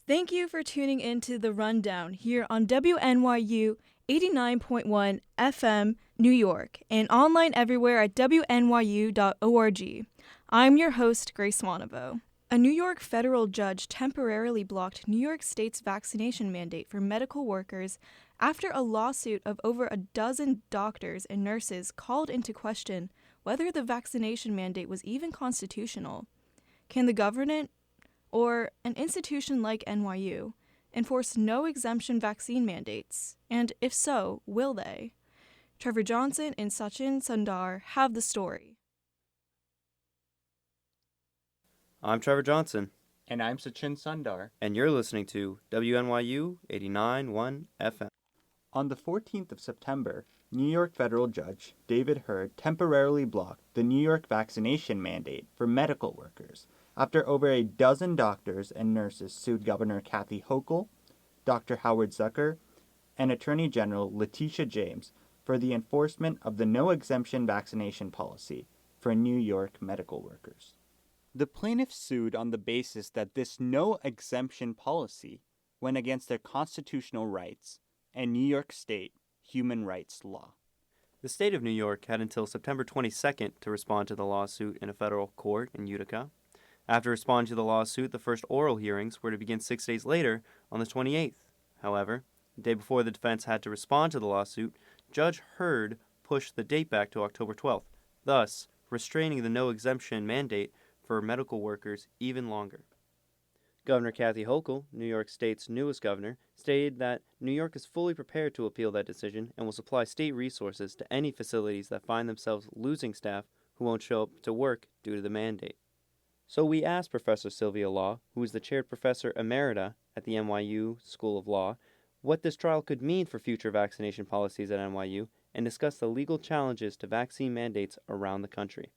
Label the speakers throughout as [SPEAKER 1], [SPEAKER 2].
[SPEAKER 1] Thank you for tuning in to The Rundown here on WNYU 89.1 FM, New York, and online everywhere at WNYU.org. I'm your host, Grace Wanavo. A New York federal judge temporarily blocked New York State's vaccination mandate for medical workers after a lawsuit of over a dozen doctors and nurses called into question whether the vaccination mandate was even constitutional. Can the government, or an institution like NYU, enforce no exemption vaccine mandates? And if so, will they? Trevor Johnson and Sachin Sundar have the story.
[SPEAKER 2] I'm Trevor Johnson.
[SPEAKER 3] And I'm Sachin Sundar.
[SPEAKER 2] And you're listening to WNYU 89.1 FM.
[SPEAKER 3] On the 14th of September, New York federal judge David Hurd temporarily blocked the New York vaccination mandate for medical workers after over a dozen doctors and nurses sued Governor Kathy Hochul, Dr. Howard Zucker, and Attorney General Letitia James for the enforcement of the no-exemption vaccination policy for New York medical workers. The plaintiffs sued on the basis that this no-exemption policy went against their constitutional rights and New York State human rights law.
[SPEAKER 2] The state of New York had until September 22nd to respond to the lawsuit in a federal court in Utica. After responding to the lawsuit, the first oral hearings were to begin 6 days later on the 28th. However, the day before the defense had to respond to the lawsuit, Judge Hurd pushed the date back to October 12th, thus restraining the no-exemption mandate for medical workers even longer. Governor Kathy Hochul, New York State's newest governor, stated that New York is fully prepared to appeal that decision and will supply state resources to any facilities that find themselves losing staff who won't show up to work due to the mandate. So we asked Professor Sylvia Law, who is the chaired professor emerita at the NYU School of Law, what this trial could mean for future vaccination policies at NYU, and discuss the legal challenges to vaccine mandates around the country.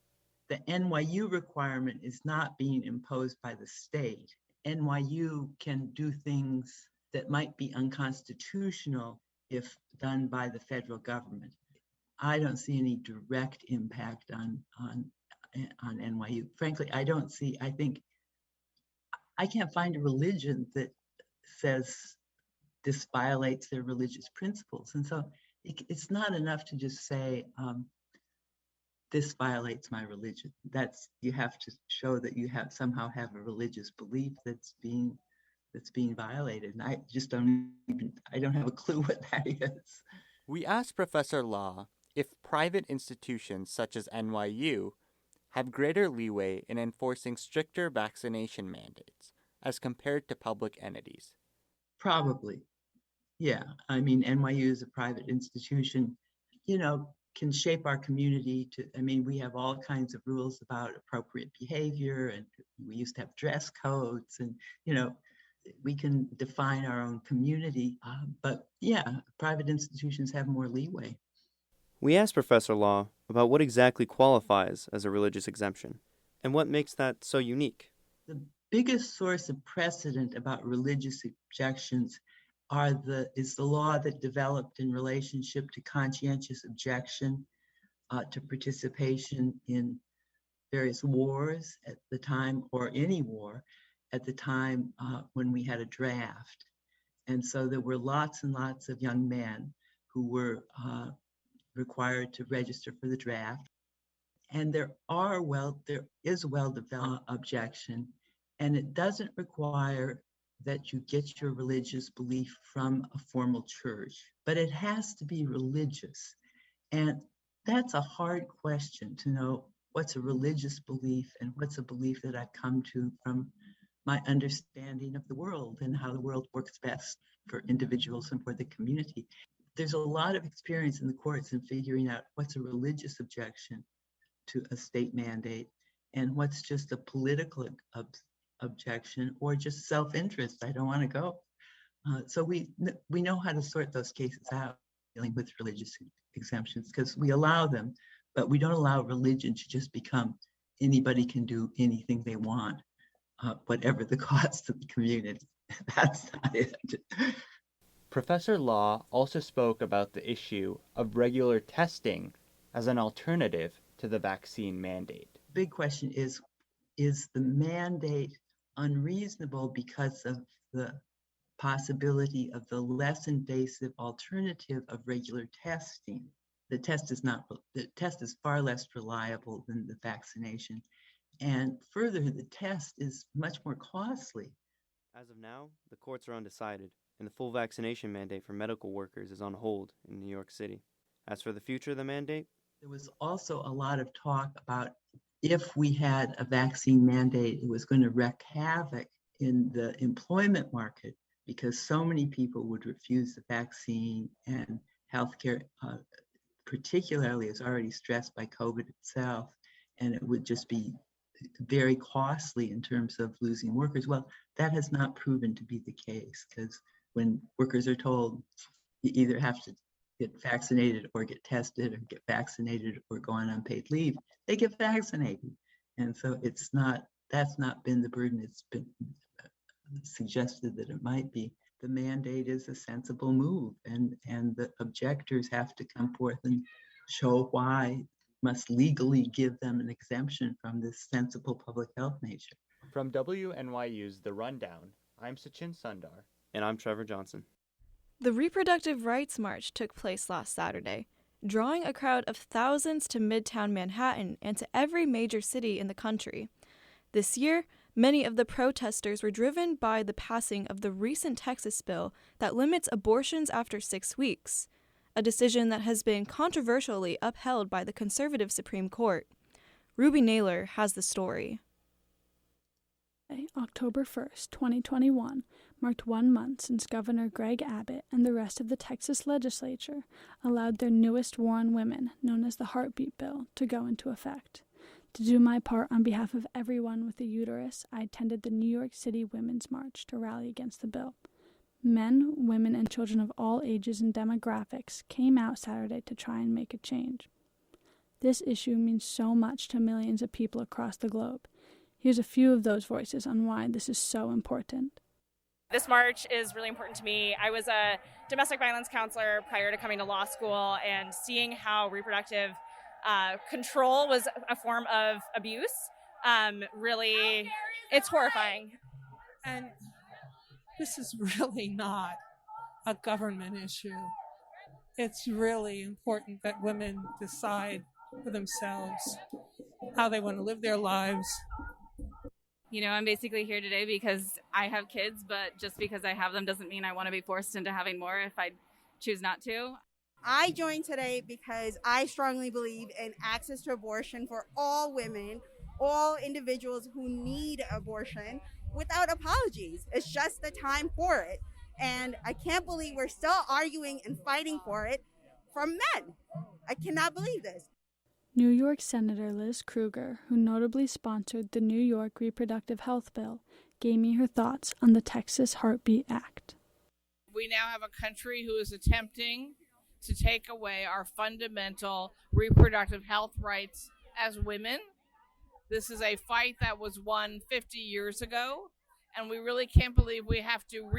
[SPEAKER 4] The NYU requirement is not being imposed by the state. NYU can do things that might be unconstitutional if done by the federal government. I don't see any direct impact on NYU. Frankly, I can't find a religion that says this violates their religious principles. And so it's not enough to just say, this violates my religion. You have to show that you somehow have a religious belief that's being violated. And I don't have a clue what that is.
[SPEAKER 3] We asked Professor Law if private institutions such as NYU have greater leeway in enforcing stricter vaccination mandates as compared to public entities.
[SPEAKER 4] Probably. Yeah. I mean, NYU is a private institution, can shape our community we have all kinds of rules about appropriate behavior, and we used to have dress codes, and, we can define our own community. But yeah, private institutions have more leeway.
[SPEAKER 2] We asked Professor Law about what exactly qualifies as a religious exemption and what makes that so unique.
[SPEAKER 4] The biggest source of precedent about religious objections is the law that developed in relationship to conscientious objection to participation in various wars at the time, or any war at the time when we had a draft. And so there were lots and lots of young men who were required to register for the draft. And there is well-developed objection, and it doesn't require that you get your religious belief from a formal church, but it has to be religious. And that's a hard question to know what's a religious belief and what's a belief that I've come to from my understanding of the world and how the world works best for individuals and for the community. There's a lot of experience in the courts in figuring out what's a religious objection to a state mandate and what's just a political objection or just self-interest. I don't want to go. So we know how to sort those cases out dealing with religious exemptions, because we allow them, but we don't allow religion to just become anybody can do anything they want, whatever the cost of the community. That's not it.
[SPEAKER 3] Professor Law also spoke about the issue of regular testing as an alternative to the vaccine mandate.
[SPEAKER 4] Big question is the mandate unreasonable because of the possibility of the less invasive alternative of regular testing. The test is far less reliable than the vaccination. And further, the test is much more costly.
[SPEAKER 2] As of now, the courts are undecided, and the full vaccination mandate for medical workers is on hold in New York City. As for the future of the mandate,
[SPEAKER 4] there was also a lot of talk about if we had a vaccine mandate, it was going to wreak havoc in the employment market because so many people would refuse the vaccine, and healthcare, particularly, is already stressed by COVID itself, and it would just be very costly in terms of losing workers. Well, that has not proven to be the case, because when workers are told you either have to get vaccinated or get tested or get vaccinated or go on unpaid leave, they get vaccinated. And so that's not been the burden. It's been suggested that it might be. The mandate is a sensible move, and the objectors have to come forth and show why must legally give them an exemption from this sensible public health nature.
[SPEAKER 3] From WNYU's The Rundown, I'm Sachin Sundar.
[SPEAKER 2] and I'm Trevor Johnson.
[SPEAKER 1] The Reproductive Rights March took place last Saturday, drawing a crowd of thousands to Midtown Manhattan and to every major city in the country. This year, many of the protesters were driven by the passing of the recent Texas bill that limits abortions after 6 weeks, a decision that has been controversially upheld by the conservative Supreme Court. Ruby Naylor has the story.
[SPEAKER 5] October 1st, 2021, marked 1 month since Governor Greg Abbott and the rest of the Texas legislature allowed their newest war on women, known as the Heartbeat Bill, to go into effect. To do my part on behalf of everyone with a uterus, I attended the New York City Women's March to rally against the bill. Men, women, and children of all ages and demographics came out Saturday to try and make a change. This issue means so much to millions of people across the globe. Here's a few of those voices on why this is so important.
[SPEAKER 6] This march is really important to me. I was a domestic violence counselor prior to coming to law school, and seeing how reproductive control was a form of abuse, really, it's horrifying.
[SPEAKER 7] And this is really not a government issue. It's really important that women decide for themselves how they want to live their lives.
[SPEAKER 8] You know, I'm basically here today because I have kids, but just because I have them doesn't mean I want to be forced into having more if I choose not to.
[SPEAKER 9] I joined today because I strongly believe in access to abortion for all women, all individuals who need abortion without apologies. It's just the time for it. And I can't believe we're still arguing and fighting for it from men. I cannot believe this.
[SPEAKER 5] New York Senator Liz Krueger, who notably sponsored the New York Reproductive Health Bill, gave me her thoughts on the Texas Heartbeat Act.
[SPEAKER 10] We now have a country who is attempting to take away our fundamental reproductive health rights as women. This is a fight that was won 50 years ago, and we really can't believe we have to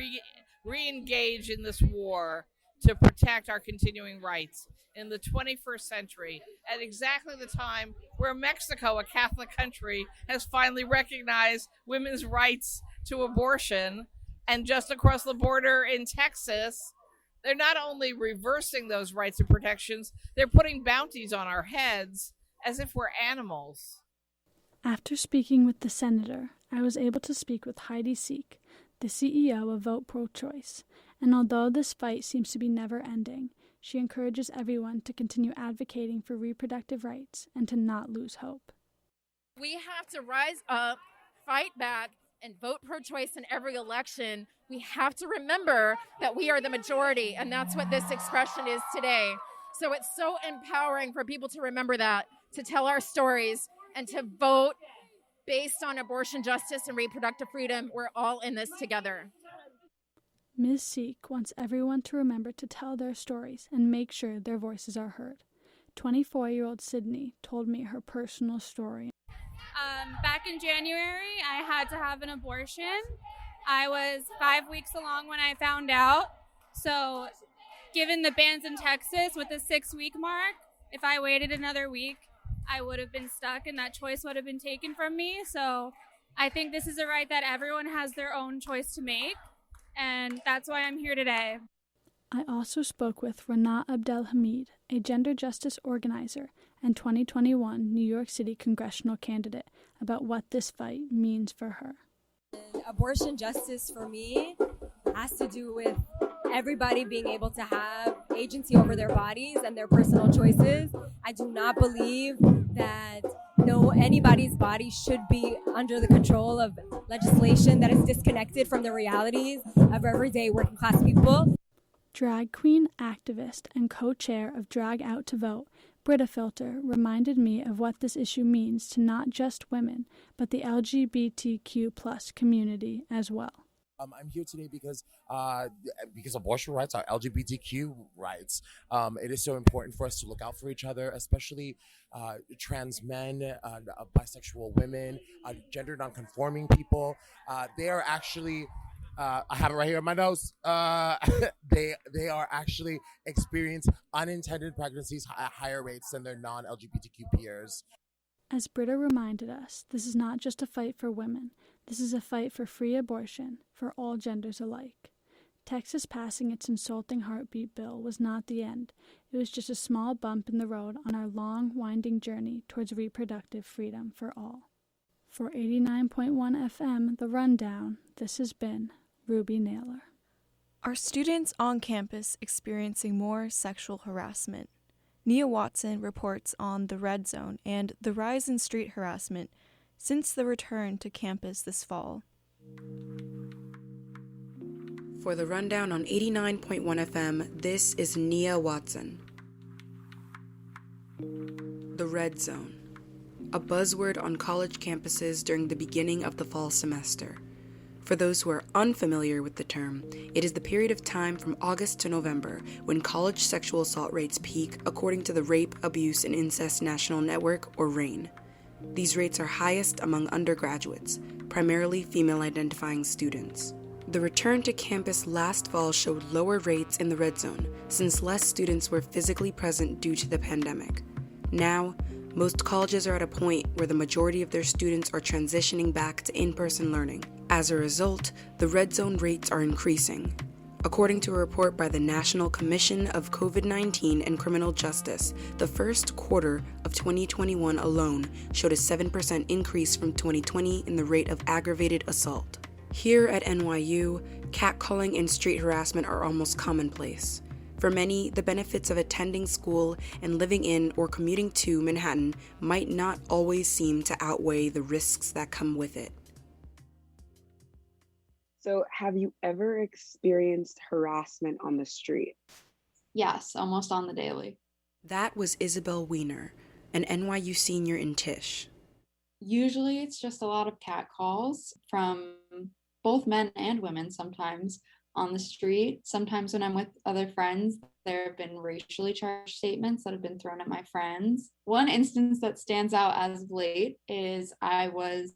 [SPEAKER 10] re-engage in this war to protect our continuing rights in the 21st century, at exactly the time where Mexico, a Catholic country, has finally recognized women's rights to abortion. And just across the border in Texas, they're not only reversing those rights and protections, they're putting bounties on our heads as if we're animals.
[SPEAKER 5] After speaking with the senator, I was able to speak with Heidi Seek, the CEO of Vote Pro-Choice, and although this fight seems to be never-ending, she encourages everyone to continue advocating for reproductive rights and to not lose hope.
[SPEAKER 11] We have to rise up, fight back, and vote pro-choice in every election. We have to remember that we are the majority, and that's what this expression is today. So it's so empowering for people to remember that, to tell our stories, and to vote based on abortion justice and reproductive freedom. We're all in this together.
[SPEAKER 5] Ms. Seek wants everyone to remember to tell their stories and make sure their voices are heard. 24-year-old Sydney told me her personal story.
[SPEAKER 12] Back in January, I had to have an abortion. I was 5 weeks along when I found out. So given the bans in Texas with the 6-week mark, if I waited another week, I would have been stuck and that choice would have been taken from me. So I think this is a right that everyone has their own choice to make, and that's why I'm here today.
[SPEAKER 5] I also spoke with Rana Abdelhamid, a gender justice organizer and 2021 New York City congressional candidate, about what this fight means for her.
[SPEAKER 13] Abortion justice for me has to do with everybody being able to have agency over their bodies and their personal choices. I do not believe that anybody's body should be under the control of legislation that is disconnected from the realities of everyday working class people.
[SPEAKER 5] Drag queen, activist, and co-chair of Drag Out to Vote, Britta Filter, reminded me of what this issue means to not just women, but the LGBTQ+ community as well.
[SPEAKER 14] I'm here today because abortion rights are LGBTQ rights. It is so important for us to look out for each other, especially trans men, bisexual women, gender nonconforming people. They are actually, I have it right here in my nose. They are actually experience unintended pregnancies at higher rates than their non-LGBTQ peers.
[SPEAKER 5] As Britta reminded us, this is not just a fight for women. This is a fight for free abortion for all genders alike. Texas passing its insulting heartbeat bill was not the end. It was just a small bump in the road on our long, winding journey towards reproductive freedom for all. For 89.1 FM, The Rundown, this has been Ruby Naylor.
[SPEAKER 1] Are students on campus experiencing more sexual harassment? Nia Watson reports on the Red Zone and the rise in street harassment since the return to campus this fall.
[SPEAKER 15] For the Rundown on 89.1 FM, this is Nia Watson. The Red Zone, a buzzword on college campuses during the beginning of the fall semester. For those who are unfamiliar with the term, it is the period of time from August to November when college sexual assault rates peak according to the Rape, Abuse, and Incest National Network, or RAIN. These rates are highest among undergraduates, primarily female-identifying students. The return to campus last fall showed lower rates in the Red Zone, since less students were physically present due to the pandemic. Now, most colleges are at a point where the majority of their students are transitioning back to in-person learning. As a result, the Red Zone rates are increasing. According to a report by the National Commission of COVID-19 and Criminal Justice, the first quarter of 2021 alone showed a 7% increase from 2020 in the rate of aggravated assault. Here at NYU, catcalling and street harassment are almost commonplace. For many, the benefits of attending school and living in or commuting to Manhattan might not always seem to outweigh the risks that come with it.
[SPEAKER 16] So have you ever experienced harassment on the street?
[SPEAKER 17] Yes, almost on the daily.
[SPEAKER 15] That was Isabel Weiner, an NYU senior in Tisch.
[SPEAKER 17] Usually it's just a lot of catcalls from both men and women sometimes on the street. Sometimes when I'm with other friends, there have been racially charged statements that have been thrown at my friends. One instance that stands out as of late is I was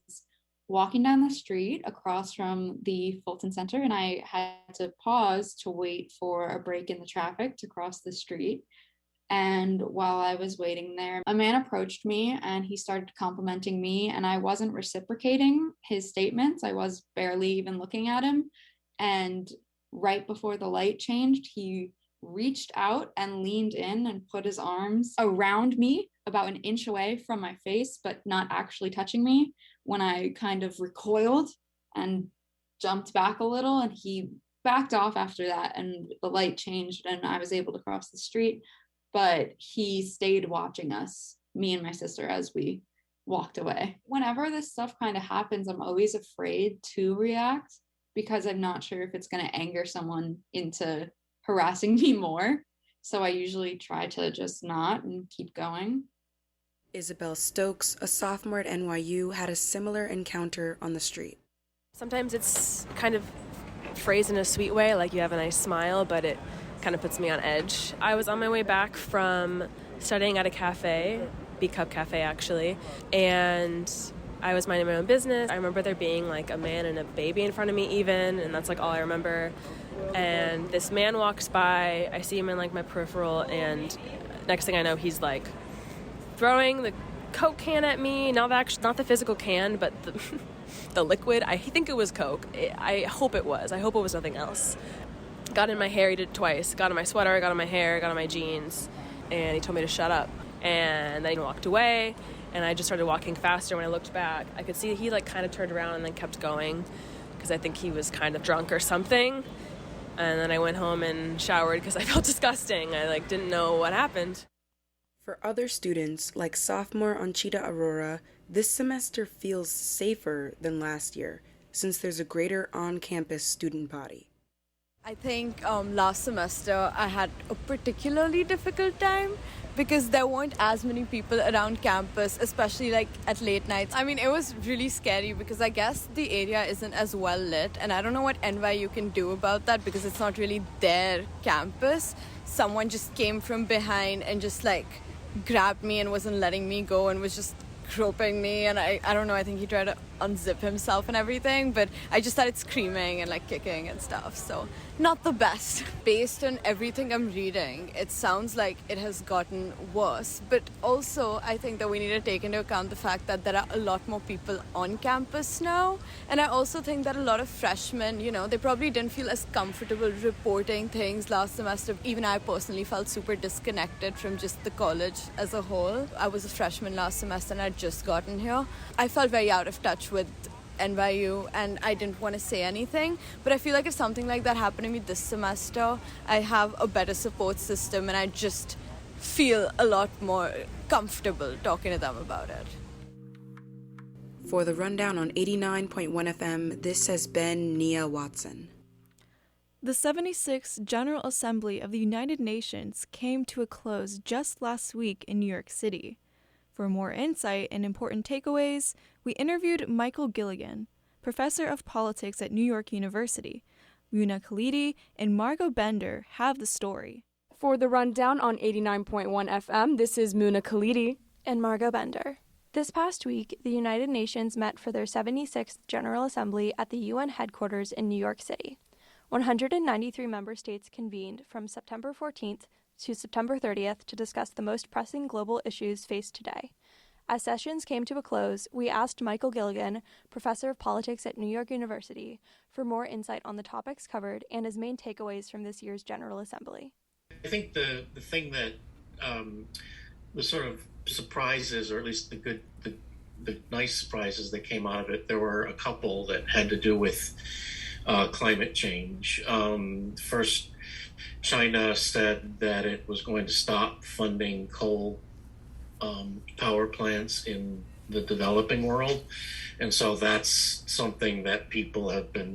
[SPEAKER 17] walking down the street across from the Fulton Center, and I had to pause to wait for a break in the traffic to cross the street. And while I was waiting there, a man approached me and he started complimenting me, and I wasn't reciprocating his statements. I was barely even looking at him. And right before the light changed, he reached out and leaned in and put his arms around me about an inch away from my face, but not actually touching me. When I kind of recoiled and jumped back a little, and he backed off after that, and the light changed and I was able to cross the street. But he stayed watching us, me and my sister, as we walked away. Whenever this stuff kind of happens, I'm always afraid to react because I'm not sure if it's going to anger someone into harassing me more. So I usually try to just not and keep going.
[SPEAKER 15] Isabel Stokes, a sophomore at NYU, had a similar encounter on the street.
[SPEAKER 18] Sometimes it's kind of phrased in a sweet way, like you have a nice smile, but it kind of puts me on edge. I was on my way back from studying at a cafe, B Cup Cafe actually, and I was minding my own business. I remember there being like a man and a baby in front of me even, and that's like all I remember. And this man walks by, I see him in like my peripheral, and next thing I know, he's like throwing the Coke can at me, not the physical can, but the liquid. I think it was Coke. I hope it was. I hope it was nothing else. Got in my hair, he did it twice. Got in my sweater, got in my hair, got in my jeans, and he told me to shut up. And then he walked away, and I just started walking faster. When I looked back, I could see he kind of turned around and then kept going, because I think he was kind of drunk or something. And then I went home and showered because I felt disgusting. I didn't know what happened.
[SPEAKER 15] For other students, like sophomore Anchita Aurora, this semester feels safer than last year, since there's a greater on-campus student body.
[SPEAKER 19] I think last semester I had a particularly difficult time because there weren't as many people around campus, especially at late nights. I mean, it was really scary because I guess the area isn't as well lit, and I don't know what NYU can do about that because it's not really their campus. Someone just came from behind and just grabbed me and wasn't letting me go and was just groping me, and I don't know, I think he tried to unzip himself and everything, but I just started screaming and kicking and stuff, so not the best. Based on everything I'm reading, it sounds like it has gotten worse, but also I think that we need to take into account the fact that there are a lot more people on campus now, and I also think that a lot of freshmen, they probably didn't feel as comfortable reporting things last semester. Even I personally felt super disconnected from just the college as a whole. I was a freshman last semester and I'd just gotten here. I felt very out of touch with NYU and I didn't want to say anything, but I feel like if something like that happened to me this semester, I have a better support system and I just feel a lot more comfortable talking to them about it.
[SPEAKER 15] For the rundown on 89.1 FM, this has been Nia Watson.
[SPEAKER 1] The 76th General Assembly of the United Nations came to a close just last week in New York City. For more insight and important takeaways, we interviewed Michael Gilligan, professor of politics at New York University. Muna Khalidi and Margot Bender have the story.
[SPEAKER 20] For the rundown on 89.1 FM, this is Muna Khalidi
[SPEAKER 21] and Margot Bender. This past week, the United Nations met for their 76th General Assembly at the UN headquarters in New York City. 193 member states convened from September 14th to September 30th to discuss the most pressing global issues faced today. As sessions came to a close, we asked Michael Gilligan, professor of politics at New York University, for more insight on the topics covered and his main takeaways from this year's General Assembly.
[SPEAKER 22] I think the thing that the sort of surprises, or at least the nice surprises that came out of it, there were a couple that had to do with climate change. First, China said that it was going to stop funding coal power plants in the developing world. And so that's something that the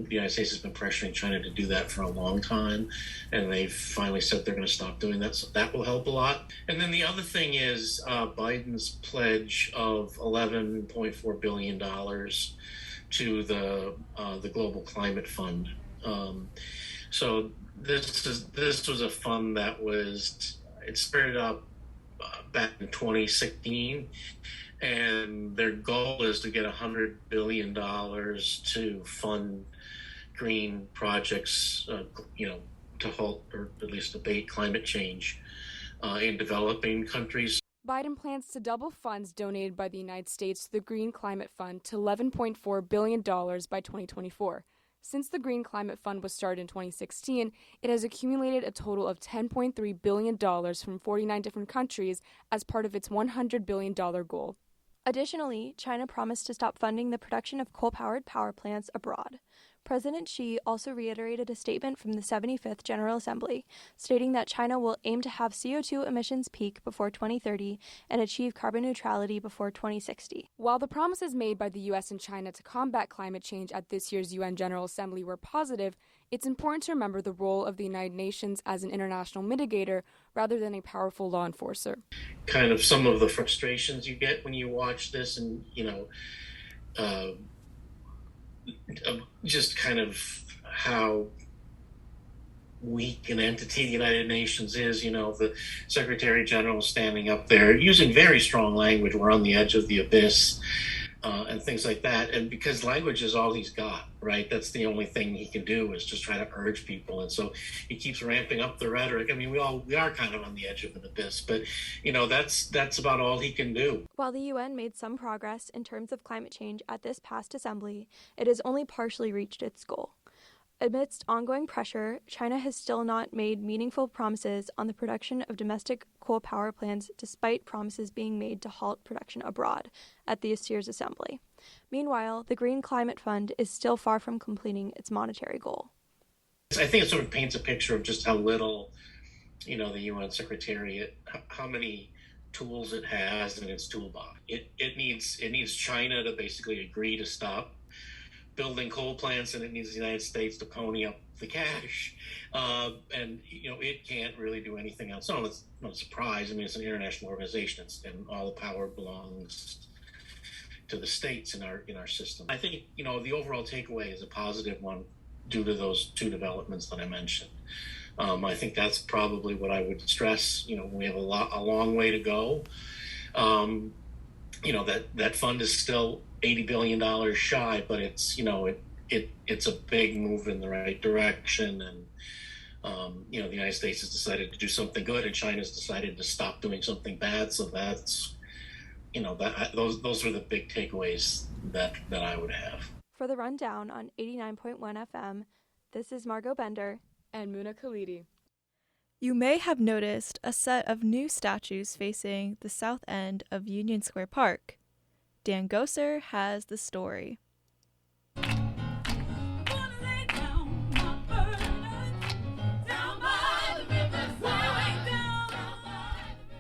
[SPEAKER 22] United States has been pressuring China to do that for a long time. And they've finally said they're going to stop doing that. So that will help a lot. And then the other thing is Biden's pledge of $11.4 billion to the Global Climate Fund. So this was a fund that it started up back in 2016, and their goal is to get $100 billion to fund green projects, to halt or at least abate climate change in developing countries.
[SPEAKER 20] Biden plans to double funds donated by the United States to the Green Climate Fund to $11.4 billion by 2024. Since the Green Climate Fund was started in 2016, it has accumulated a total of $10.3 billion from 49 different countries as part of its $100 billion goal.
[SPEAKER 21] Additionally, China promised to stop funding the production of coal-powered power plants abroad. President Xi also reiterated a statement from the 75th General Assembly, stating that China will aim to have CO2 emissions peak before 2030 and achieve carbon neutrality before 2060.
[SPEAKER 20] While the promises made by the U.S. and China to combat climate change at this year's UN General Assembly were positive, it's important to remember the role of the United Nations as an international mitigator rather than a powerful law enforcer.
[SPEAKER 22] Kind of some of the frustrations you get when you watch this and, just kind of how weak an entity the United Nations is. The Secretary General standing up there using very strong language. We're on the edge of the abyss. and things like that. And because language is all he's got, right? That's the only thing he can do is just try to urge people. And so he keeps ramping up the rhetoric. I mean, we are kind of on the edge of an abyss, but that's about all he can do.
[SPEAKER 21] While the UN made some progress in terms of climate change at this past assembly, it has only partially reached its goal. Amidst ongoing pressure, China has still not made meaningful promises on the production of domestic coal power plants, despite promises being made to halt production abroad at this year's assembly. Meanwhile, the Green Climate Fund is still far from completing its monetary goal.
[SPEAKER 22] I think it sort of paints a picture of just how little, the UN Secretariat, how many tools it has in its toolbox. It needs China to basically agree to stop building coal plants, and it needs the United States to pony up the cash. And it can't really do anything else. No, it's no surprise. I mean, it's an international organization, and all the power belongs to the states in our system. I think the overall takeaway is a positive one due to those two developments that I mentioned. I think that's probably what I would stress. We have a long way to go. That fund is still $80 billion shy, but it's it's a big move in the right direction. And the United States has decided to do something good, and China's decided to stop doing something bad. So that's those are the big takeaways that I would have.
[SPEAKER 21] For the rundown on 89.1 FM, this is Margot Bender
[SPEAKER 20] and Muna Khalidi.
[SPEAKER 1] You may have noticed a set of new statues facing the south end of Union Square Park. Dan Gosser has the story.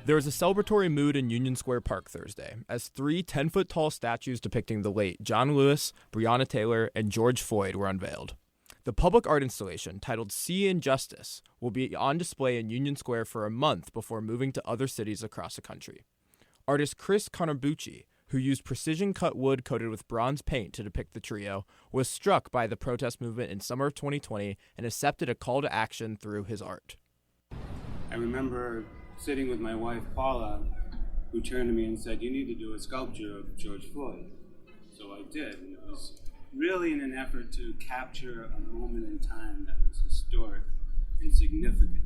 [SPEAKER 3] There was a celebratory mood in Union Square Park Thursday, as 3 10-foot-tall statues depicting the late John Lewis, Breonna Taylor, and George Floyd were unveiled. The public art installation, titled See Injustice, will be on display in Union Square for a month before moving to other cities across the country. Artist Chris Conabucci, who used precision-cut wood coated with bronze paint to depict the trio, was struck by the protest movement in summer of 2020 and accepted a call to action through his art.
[SPEAKER 4] I remember sitting with my wife, Paula, who turned to me and said, "You need to do a sculpture of George Floyd." So I did, and it was really in an effort to capture a moment in time that was historic and significant.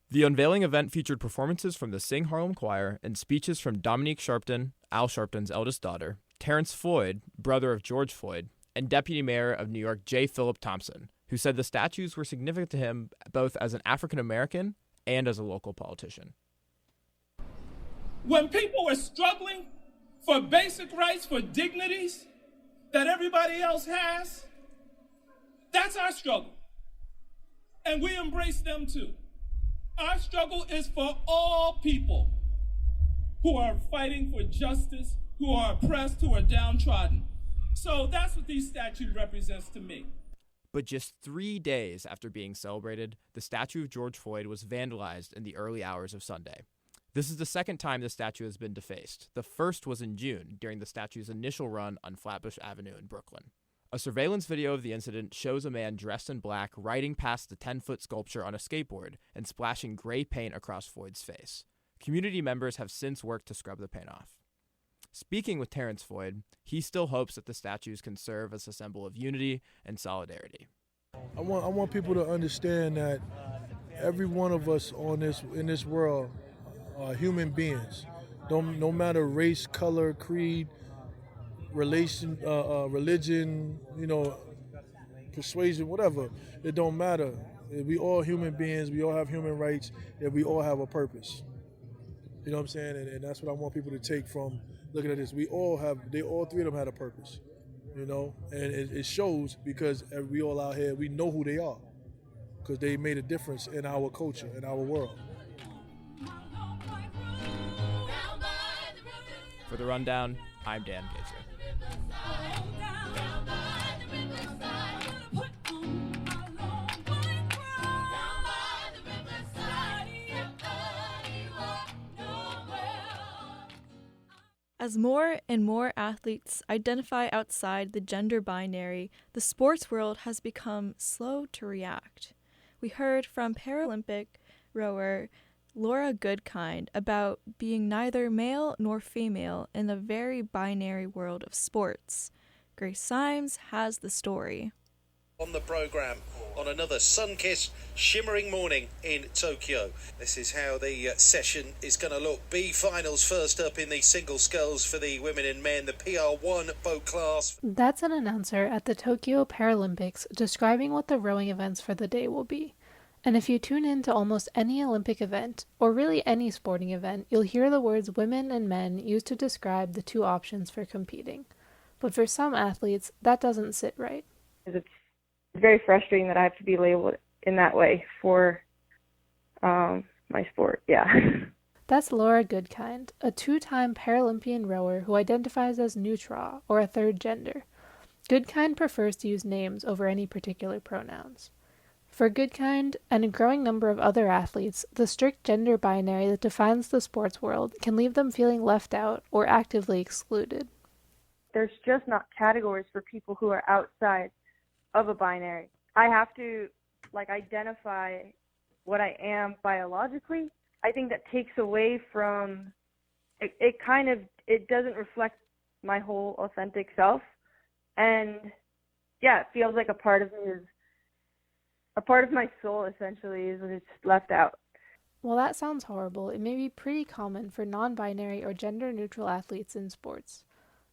[SPEAKER 3] The unveiling event featured performances from the Sing Harlem Choir and speeches from Dominique Sharpton, Al Sharpton's eldest daughter, Terrence Floyd, brother of George Floyd, and Deputy Mayor of New York J. Philip Thompson, who said the statues were significant to him both as an African American and as a local politician.
[SPEAKER 23] When people are struggling for basic rights, for dignities that everybody else has, that's our struggle. And we embrace them too. Our struggle is for all people who are fighting for justice, who are oppressed, who are downtrodden. So that's what these statues represents to me.
[SPEAKER 3] But just 3 days after being celebrated, the statue of George Floyd was vandalized in the early hours of Sunday. This is the second time the statue has been defaced. The first was in June, during the statue's initial run on Flatbush Avenue in Brooklyn. A surveillance video of the incident shows a man dressed in black riding past the 10-foot sculpture on a skateboard and splashing gray paint across Floyd's face. Community members have since worked to scrub the paint off. Speaking with Terrence Floyd, he still hopes that the statues can serve as a symbol of unity and solidarity.
[SPEAKER 24] I want people to understand that every one of us in this world are human beings. No matter race, color, creed, religion, persuasion, whatever. It don't matter. We all human beings. We all have human rights, and we all have a purpose. You know what I'm saying? And that's what I want people to take from looking at this. All 3 of them had a purpose, and it shows because we all out here, we know who they are because they made a difference in our culture, in our world.
[SPEAKER 3] For the rundown, I'm Dan Gazer.
[SPEAKER 1] As more and more athletes identify outside the gender binary, the sports world has become slow to react. We heard from Paralympic rower Laura Goodkind about being neither male nor female in the very binary world of sports. Grace Symes has the story.
[SPEAKER 2] On the programme on another sun-kissed, shimmering morning in Tokyo. This is how the session is going to look. B finals first up in the single sculls for the women and men, the PR1 boat class.
[SPEAKER 5] That's an announcer at the Tokyo Paralympics describing what the rowing events for the day will be. And if you tune in to almost any Olympic event, or really any sporting event, you'll hear the words women and men used to describe the two options for competing. But for some athletes, that doesn't sit right.
[SPEAKER 6] It's very frustrating that I have to be labeled in that way for my sport, yeah.
[SPEAKER 5] That's Laura Goodkind, a two-time Paralympian rower who identifies as neutral, or a third gender. Goodkind prefers to use names over any particular pronouns. For Goodkind, and a growing number of other athletes, the strict gender binary that defines the sports world can leave them feeling left out or actively excluded.
[SPEAKER 6] There's just not categories for people who are outside of a binary. I have to identify what I am biologically. I think that takes away from it doesn't reflect my whole authentic self. And yeah, it feels like a part of me is a part of my soul essentially is it's left out.
[SPEAKER 5] While that sounds horrible, it may be pretty common for non-binary or gender-neutral athletes in sports.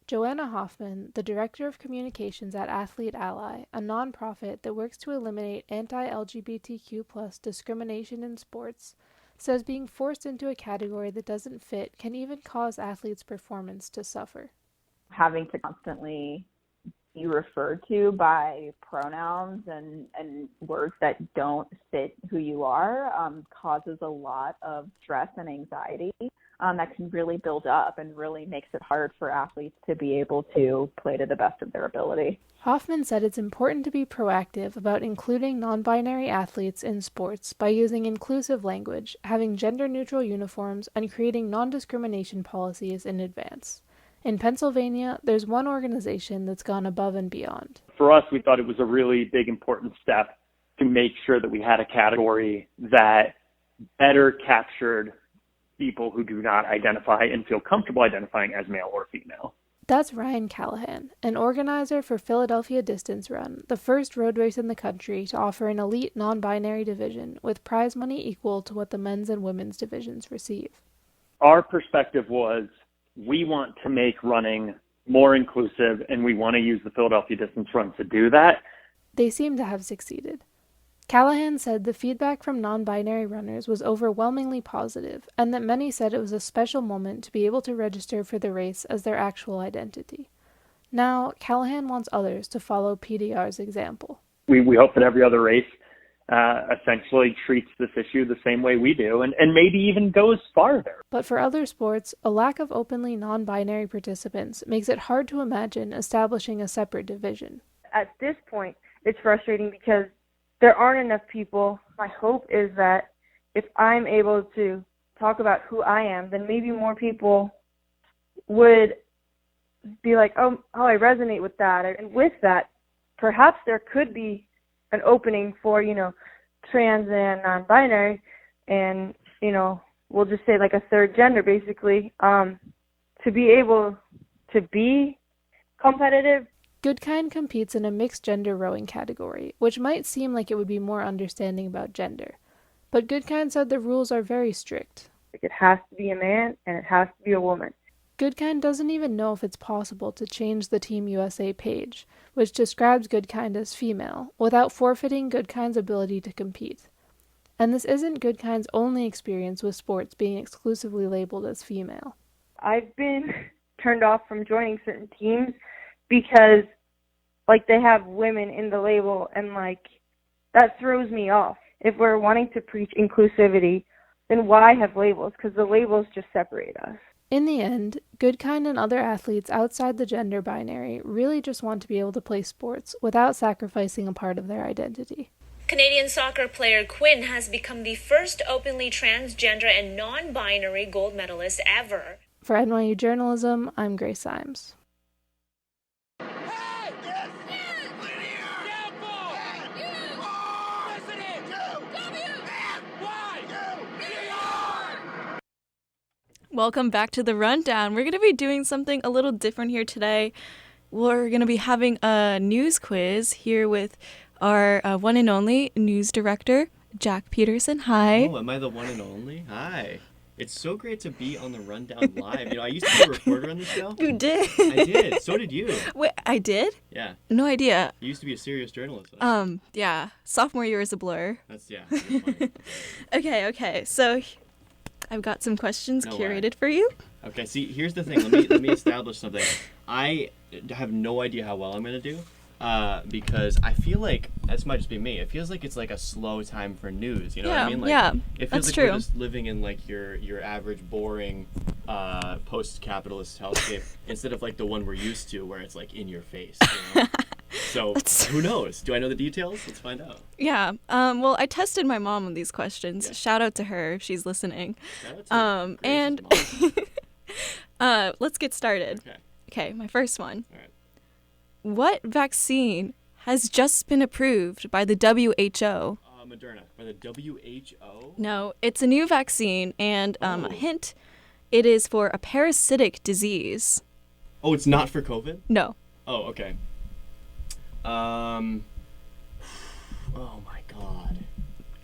[SPEAKER 5] Joanna Hoffman, the Director of Communications at Athlete Ally, a nonprofit that works to eliminate anti-LGBTQ+ discrimination in sports, says being forced into a category that doesn't fit can even cause athletes' performance to suffer.
[SPEAKER 7] Having to constantly be referred to by pronouns and words that don't fit who you are causes a lot of stress and anxiety. That can really build up and really makes it hard for athletes to be able to play to the best of their ability.
[SPEAKER 5] Hoffman said it's important to be proactive about including non-binary athletes in sports by using inclusive language, having gender-neutral uniforms, and creating non-discrimination policies in advance. In Pennsylvania, there's one organization that's gone above and beyond.
[SPEAKER 8] For us, we thought it was a really big, important step to make sure that we had a category that better captured people who do not identify and feel comfortable identifying as male or female.
[SPEAKER 5] That's Ryan Callahan, an organizer for Philadelphia Distance Run, the first road race in the country to offer an elite non-binary division with prize money equal to what the men's and women's divisions receive.
[SPEAKER 8] Our perspective was we want to make running more inclusive, and we want to use the Philadelphia Distance Run to do that.
[SPEAKER 5] They seem to have succeeded. Callahan said the feedback from non-binary runners was overwhelmingly positive, and that many said it was a special moment to be able to register for the race as their actual identity. Now, Callahan wants others to follow PDR's example.
[SPEAKER 8] We hope that every other race essentially treats this issue the same way we do, and maybe even goes farther.
[SPEAKER 5] But for other sports, a lack of openly non-binary participants makes it hard to imagine establishing a separate division.
[SPEAKER 6] At this point, it's frustrating because there aren't enough people. My hope is that if I'm able to talk about who I am, then maybe more people would be like, oh, I resonate with that. And with that, perhaps there could be an opening for, trans and non-binary and, we'll just say like a third gender basically, to be able to be competitive.
[SPEAKER 5] Goodkind competes in a mixed-gender rowing category, which might seem like it would be more understanding about gender. But Goodkind said the rules are very strict.
[SPEAKER 6] It has to be a man and it has to be a woman.
[SPEAKER 5] Goodkind doesn't even know if it's possible to change the Team USA page, which describes Goodkind as female, without forfeiting Goodkind's ability to compete. And this isn't Goodkind's only experience with sports being exclusively labeled as female.
[SPEAKER 6] I've been turned off from joining certain teams because they have women in the label and that throws me off. If we're wanting to preach inclusivity, then why have labels? Because the labels just separate us.
[SPEAKER 5] In the end, Goodkind and other athletes outside the gender binary really just want to be able to play sports without sacrificing a part of their identity.
[SPEAKER 25] Canadian soccer player Quinn has become the first openly transgender and non-binary gold medalist ever.
[SPEAKER 5] For NYU Journalism, I'm Grace Symes.
[SPEAKER 1] Welcome back to the Rundown. We're going to be doing something a little different here today. We're going to be having a news quiz here with our one and only news director, Jack Peterson. Hi.
[SPEAKER 9] Oh, am I the one and only? Hi. It's so great to be on the Rundown live. You know, I used to be a reporter on the show.
[SPEAKER 1] You did.
[SPEAKER 9] I did. So did you.
[SPEAKER 1] Wait, I did?
[SPEAKER 9] Yeah.
[SPEAKER 1] No idea.
[SPEAKER 9] You used to be a serious journalist.
[SPEAKER 1] Yeah. Sophomore year is a blur.
[SPEAKER 9] That's, yeah. You're fine.
[SPEAKER 1] Okay. So I've got some questions
[SPEAKER 9] No
[SPEAKER 1] curated
[SPEAKER 9] way.
[SPEAKER 1] for you.
[SPEAKER 9] Okay, see, here's the thing. Let me establish something. I have no idea how well I'm going to do. Because I feel like, this might just be me, it feels like it's like a slow time for news, you know what I mean? Like,
[SPEAKER 1] yeah,
[SPEAKER 9] it feels
[SPEAKER 1] that's
[SPEAKER 9] like
[SPEAKER 1] true.
[SPEAKER 9] we're just living in like your average boring post-capitalist hellscape instead of like the one we're used to where it's like in your face, you know? So, who knows? Do I know the details? Let's find out.
[SPEAKER 1] Yeah. Well, I tested my mom on these questions. Yeah. Shout out to her if she's listening.
[SPEAKER 9] Shout out to
[SPEAKER 1] and let's get started. Okay, my first one.
[SPEAKER 9] All right.
[SPEAKER 1] What vaccine has just been approved by the WHO?
[SPEAKER 9] Moderna. By the WHO?
[SPEAKER 1] No, it's a new vaccine, and a hint, it is for a parasitic disease.
[SPEAKER 9] Oh, it's not for COVID?
[SPEAKER 1] No.
[SPEAKER 9] Oh, okay. Oh my God.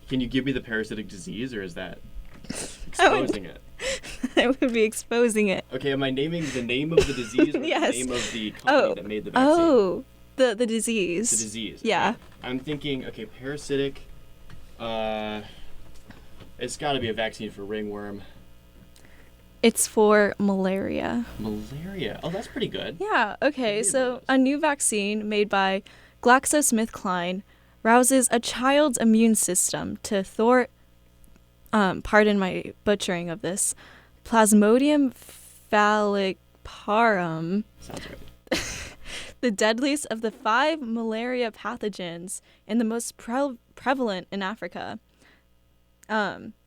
[SPEAKER 9] Can you give me the parasitic disease, or is that exposing it?
[SPEAKER 1] I would be exposing it.
[SPEAKER 9] Okay, am I naming the name of the disease or
[SPEAKER 1] Yes.
[SPEAKER 9] the name of the company that made the vaccine?
[SPEAKER 1] Oh, the disease.
[SPEAKER 9] The disease.
[SPEAKER 1] Yeah.
[SPEAKER 9] Okay. I'm thinking, okay, parasitic. It's got to be a vaccine for ringworm.
[SPEAKER 1] It's for malaria.
[SPEAKER 9] Malaria. Oh, that's pretty good.
[SPEAKER 1] Yeah, okay, so a new vaccine made by GlaxoSmithKline rouses a child's immune system to thwart, pardon my butchering of this, Plasmodium falciparum. Sounds right. The deadliest of the 5 malaria pathogens and the most prevalent in Africa.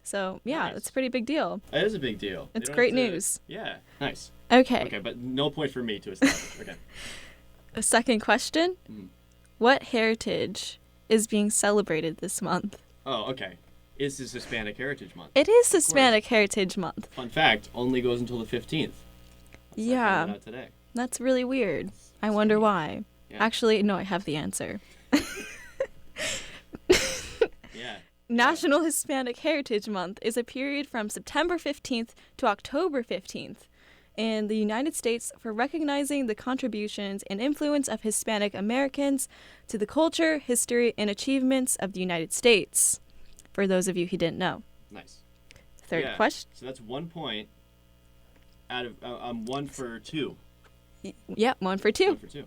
[SPEAKER 1] So, yeah,
[SPEAKER 9] Nice.
[SPEAKER 1] it's a pretty big deal.
[SPEAKER 9] That is a big deal.
[SPEAKER 1] It's
[SPEAKER 9] You don't
[SPEAKER 1] great
[SPEAKER 9] have to-
[SPEAKER 1] news.
[SPEAKER 9] Yeah, nice.
[SPEAKER 1] Okay.
[SPEAKER 9] Okay, but no point for me to establish. Okay.
[SPEAKER 1] A second question. What heritage is being celebrated this month?
[SPEAKER 9] Oh, okay. Is this Hispanic Heritage Month?
[SPEAKER 1] It is Hispanic Heritage Month.
[SPEAKER 9] Fun fact, only goes until the 15th.
[SPEAKER 1] Yeah.
[SPEAKER 9] Not today.
[SPEAKER 1] That's really weird. I wonder why.
[SPEAKER 9] Yeah.
[SPEAKER 1] Actually, no, I have the answer.
[SPEAKER 9] Yeah.
[SPEAKER 1] National Hispanic Heritage Month is a period from September 15th to October 15th in the United States for recognizing the contributions and influence of Hispanic Americans to the culture, history, and achievements of the United States. For those of you who didn't know.
[SPEAKER 9] Nice.
[SPEAKER 1] Third question.
[SPEAKER 9] So that's 1 point out of 1 for 2.
[SPEAKER 1] Yep, 1 for 2.
[SPEAKER 9] 1 for 2.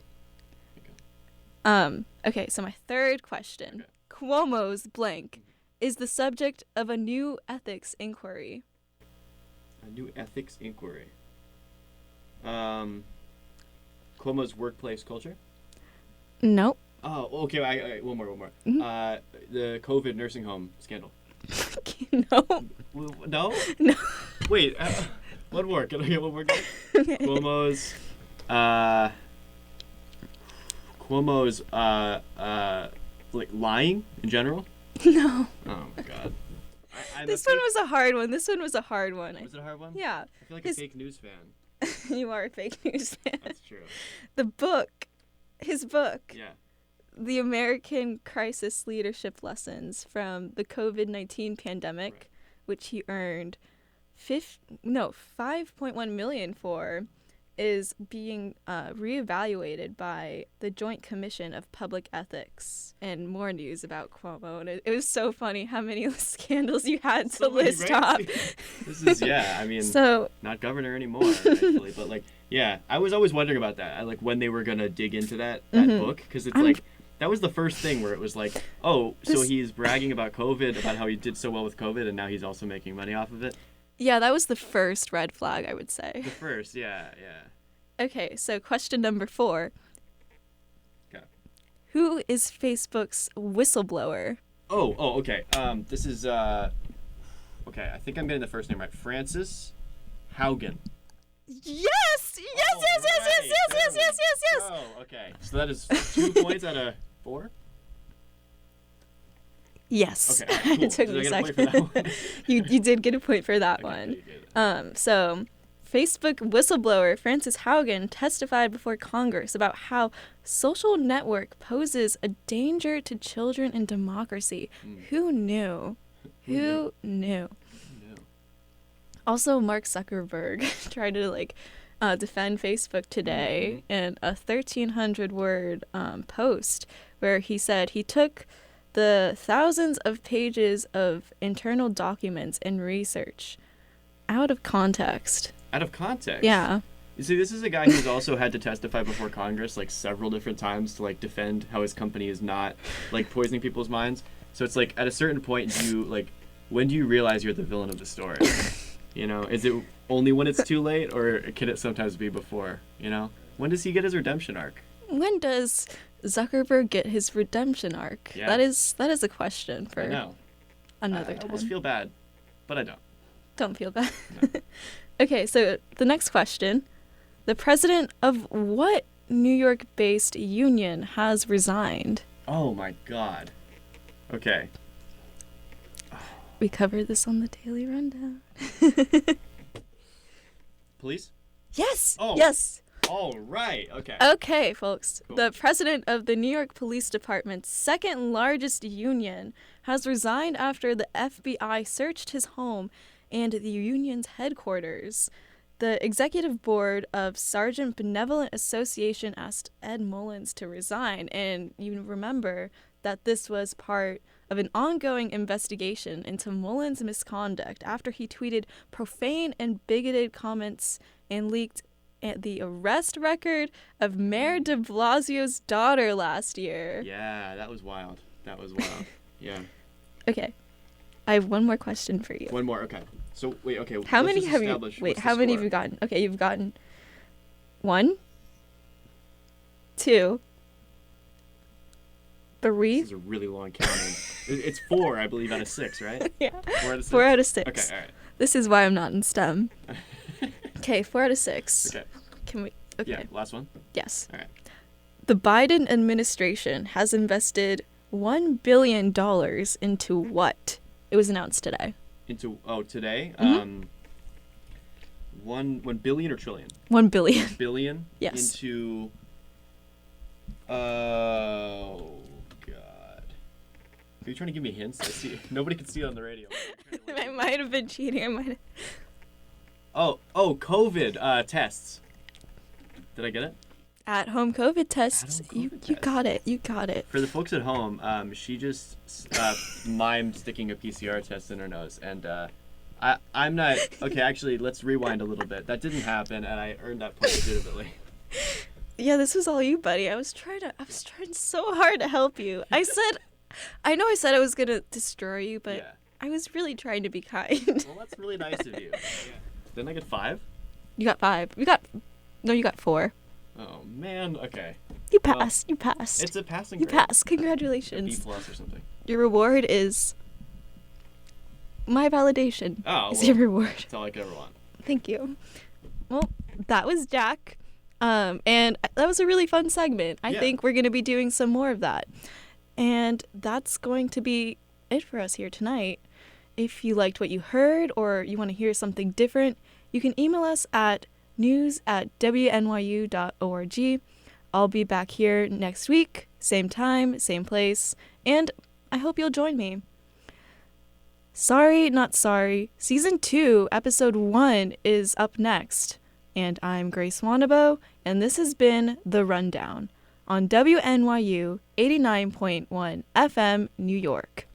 [SPEAKER 1] Okay, so my third question.
[SPEAKER 9] Okay.
[SPEAKER 1] Cuomo's blank is the subject of a new ethics inquiry.
[SPEAKER 9] A new ethics inquiry. Cuomo's workplace culture?
[SPEAKER 1] Nope.
[SPEAKER 9] Oh, okay. I one more.
[SPEAKER 1] Mhm.
[SPEAKER 9] The COVID nursing home scandal.
[SPEAKER 1] No.
[SPEAKER 9] No?
[SPEAKER 1] No.
[SPEAKER 9] Wait. One more. Can I get one more? Cuomo's. Like lying in general.
[SPEAKER 1] No.
[SPEAKER 9] Oh my God.
[SPEAKER 1] This one was a hard one. Was it a hard one?
[SPEAKER 9] Was it a hard one?
[SPEAKER 1] Yeah.
[SPEAKER 9] I feel like a fake news fan.
[SPEAKER 1] You are a fake news fan.
[SPEAKER 9] That's true.
[SPEAKER 1] His book.
[SPEAKER 9] Yeah.
[SPEAKER 1] The American Crisis Leadership Lessons from the COVID-19 pandemic, which he earned $5.1 million for, is being reevaluated by the Joint Commission of Public Ethics. And more news about Cuomo. And it was so funny how many scandals you had to list off.
[SPEAKER 9] This is, yeah, I mean,
[SPEAKER 1] so,
[SPEAKER 9] not governor anymore, actually. But, like, yeah, I was always wondering about that. Like, when they were going to dig into that book. Because it's like, that was the first thing where it was like, oh, so he's bragging about COVID, about how he did so well with COVID, and now he's also making money off of it.
[SPEAKER 1] Yeah, that was the first red flag, I would say.
[SPEAKER 9] The first, yeah.
[SPEAKER 1] Okay, so question number 4.
[SPEAKER 9] Okay.
[SPEAKER 1] Who is Facebook's whistleblower?
[SPEAKER 9] Oh, okay. This is, okay, I think I'm getting the first name right. Francis Haugen.
[SPEAKER 1] Yes! Yes!
[SPEAKER 9] Oh, okay. So that is 2 points out of 4?
[SPEAKER 1] Yes.
[SPEAKER 9] Okay, cool.
[SPEAKER 1] It took
[SPEAKER 9] Did
[SPEAKER 1] me
[SPEAKER 9] I
[SPEAKER 1] a
[SPEAKER 9] get a point
[SPEAKER 1] second.
[SPEAKER 9] for that one?
[SPEAKER 1] You did get a point for that
[SPEAKER 9] Okay,
[SPEAKER 1] one.
[SPEAKER 9] you did.
[SPEAKER 1] So Facebook whistleblower Frances Haugen testified before Congress about how social network poses a danger to children in democracy. Who knew? Who knew? Also, Mark Zuckerberg tried to defend Facebook today in a 1,300-word post where he said he took the thousands of pages of internal documents and research out of context.
[SPEAKER 9] Out of context?
[SPEAKER 1] Yeah.
[SPEAKER 9] You see, this is a guy who's also had to testify before Congress several different times to defend how his company is not poisoning people's minds. So it's at a certain point, when do you realize you're the villain of the story? Is it only when it's too late, or can it sometimes be before? When does he get his redemption arc?
[SPEAKER 1] When does Zuckerberg get his redemption arc?
[SPEAKER 9] Yeah.
[SPEAKER 1] That is a question for another
[SPEAKER 9] I
[SPEAKER 1] time.
[SPEAKER 9] almost feel bad, but I don't.
[SPEAKER 1] Don't feel bad. Okay, so the next question. The president of what New York-based union has resigned?
[SPEAKER 9] Oh my God. Okay.
[SPEAKER 1] We covered this on the Daily Rundown.
[SPEAKER 9] Police?
[SPEAKER 1] Yes!
[SPEAKER 9] Oh.
[SPEAKER 1] Yes!
[SPEAKER 9] All right. Okay.
[SPEAKER 1] Okay, folks.
[SPEAKER 9] Cool.
[SPEAKER 1] The president of the New York Police Department's second largest union has resigned after the FBI searched his home and the union's headquarters. The executive board of Sergeant Benevolent Association asked Ed Mullins to resign, and you remember that this was part of an ongoing investigation into Mullins' misconduct after he tweeted profane and bigoted comments and leaked the arrest record of Mayor de Blasio's daughter last year.
[SPEAKER 9] Yeah, that was wild. Yeah.
[SPEAKER 1] Okay. I have one more question for you.
[SPEAKER 9] One more. Okay. So wait. Okay.
[SPEAKER 1] How
[SPEAKER 9] let's
[SPEAKER 1] many
[SPEAKER 9] just
[SPEAKER 1] have you?
[SPEAKER 9] establish
[SPEAKER 1] Wait,
[SPEAKER 9] what's
[SPEAKER 1] how
[SPEAKER 9] the
[SPEAKER 1] many have
[SPEAKER 9] score.
[SPEAKER 1] you gotten? Okay, you've gotten 1, 2, 3.
[SPEAKER 9] This is a really long counting. It's 4, I believe, out of 6, right?
[SPEAKER 1] Yeah.
[SPEAKER 9] 4 out of 6.
[SPEAKER 1] 4 out of 6.
[SPEAKER 9] Okay. All right.
[SPEAKER 1] This is why I'm not in STEM. Okay, 4 out of 6.
[SPEAKER 9] Okay.
[SPEAKER 1] Can we? Okay.
[SPEAKER 9] Yeah. Last one.
[SPEAKER 1] Yes.
[SPEAKER 9] All right.
[SPEAKER 1] The Biden administration has invested $1 billion into what? It was announced today.
[SPEAKER 9] Today.
[SPEAKER 1] Mhm.
[SPEAKER 9] 1 billion or trillion?
[SPEAKER 1] 1 billion.
[SPEAKER 9] Billion.
[SPEAKER 1] Yes.
[SPEAKER 9] Into. Oh God. Are you trying to give me hints? I see. Nobody can see it on the radio.
[SPEAKER 1] I might have been cheating. I might have.
[SPEAKER 9] Oh, COVID tests. Did I get it?
[SPEAKER 1] At-home COVID tests. You got it. You got it.
[SPEAKER 9] For the folks at home, she just mimed sticking a PCR test in her nose, and I'm not okay. Actually, let's rewind a little bit. That didn't happen, and I earned that point legitimately.
[SPEAKER 1] Yeah, this was all you, buddy. I was trying so hard to help you. I know I said I was gonna destroy you, but
[SPEAKER 9] Yeah.
[SPEAKER 1] I was really trying to be kind.
[SPEAKER 9] Well, that's really nice of you. Yeah. Didn't I get 5?
[SPEAKER 1] You got 5. You got 4.
[SPEAKER 9] Oh man. Okay.
[SPEAKER 1] You passed. You passed.
[SPEAKER 9] It's a passing
[SPEAKER 1] You
[SPEAKER 9] grade.
[SPEAKER 1] passed. Congratulations.
[SPEAKER 9] B+ or something.
[SPEAKER 1] Your reward is my validation.
[SPEAKER 9] Oh,
[SPEAKER 1] is
[SPEAKER 9] well,
[SPEAKER 1] your reward.
[SPEAKER 9] That's all I could ever want.
[SPEAKER 1] Thank you. Well, that was Jack. And that was a really fun segment. I
[SPEAKER 9] Yeah.
[SPEAKER 1] think we're going to be doing some more of that. And that's going to be it for us here tonight. If you liked what you heard or you want to hear something different, you can email us at news@wnyu.org. I'll be back here next week, same time, same place, and I hope you'll join me. Sorry, Not Sorry, Season 2, Episode 1 is up next. And I'm Grace Wanabo, and this has been The Rundown on WNYU 89.1 FM, New York.